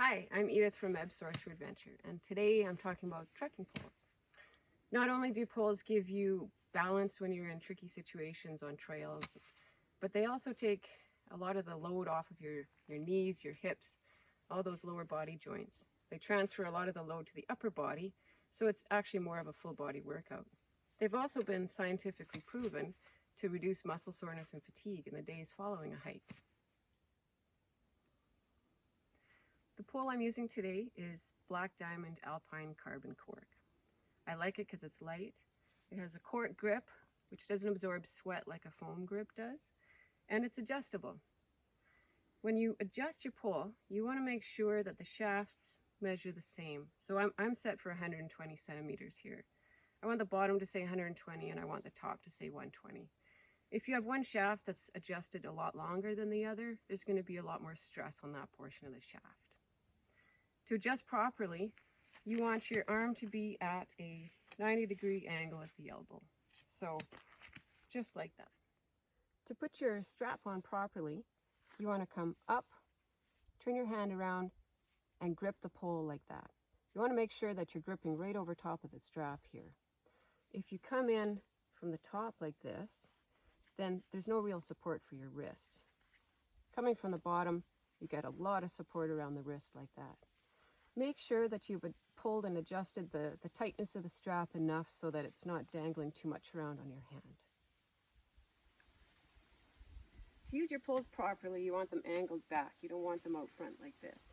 Hi, I'm Edith from Source for Adventure, and today I'm talking about trekking poles. Not only do poles give you balance when you're in tricky situations on trails, but they also take a lot of the load off of your knees, your hips, all those lower body joints. They transfer a lot of the load to the upper body, so it's actually more of a full body workout. They've also been scientifically proven to reduce muscle soreness and fatigue in the days following a hike. The pole I'm using today is Black Diamond Alpine Carbon Cork. I like it because it's light. It has a cork grip, which doesn't absorb sweat like a foam grip does, and it's adjustable. When you adjust your pole, you want to make sure that the shafts measure the same. So I'm set for 120 centimeters here. I want the bottom to say 120 and I want the top to say 120. If you have one shaft that's adjusted a lot longer than the other, there's going to be a lot more stress on that portion of the shaft. To adjust properly, you want your arm to be at a 90-degree angle at the elbow. So just like that. To put your strap on properly, you want to come up, turn your hand around, and grip the pole like that. You want to make sure that you're gripping right over top of the strap here. If you come in from the top like this, then there's no real support for your wrist. Coming from the bottom, you get a lot of support around the wrist like that. Make sure that you've pulled and adjusted the tightness of the strap enough so that it's not dangling too much around on your hand. To use your poles properly, you want them angled back. You don't want them out front like this.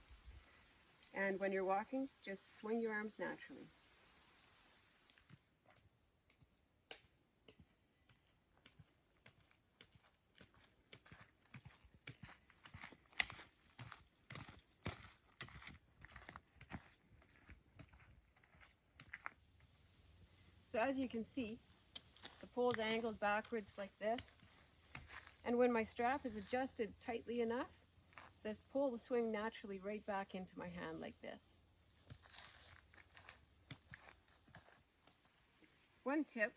And when you're walking, just swing your arms naturally. So as you can see, the pole's angled backwards like this. And when my strap is adjusted tightly enough, the pole will swing naturally right back into my hand like this. One tip,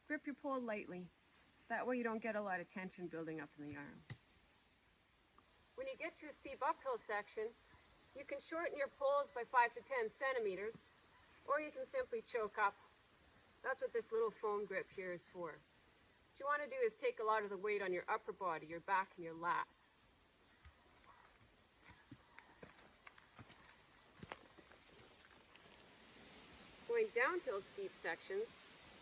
grip your pole lightly. That way you don't get a lot of tension building up in the arms. When you get to a steep uphill section, you can shorten your poles by 5 to 10 centimeters, or you can simply choke up. That's what this little foam grip here is for. What you want to do is take a lot of the weight on your upper body, your back and your lats. Going downhill steep sections,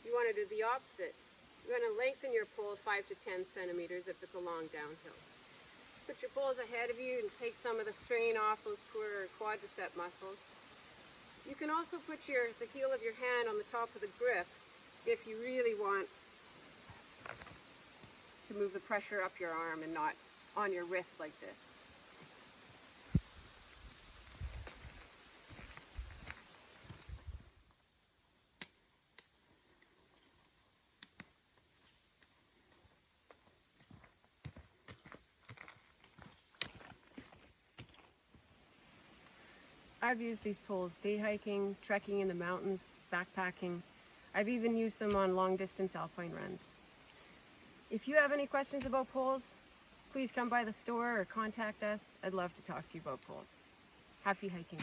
you want to do the opposite. You want to lengthen your pole 5 to 10 centimeters if it's a long downhill. Put your poles ahead of you and take some of the strain off those poor quadricep muscles. You can also put the heel of your hand on the top of the grip if you really want to move the pressure up your arm and not on your wrist like this. I've used these poles day hiking, trekking in the mountains, backpacking. I've even used them on long distance alpine runs. If you have any questions about poles, please come by the store or contact us. I'd love to talk to you about poles. Happy hiking.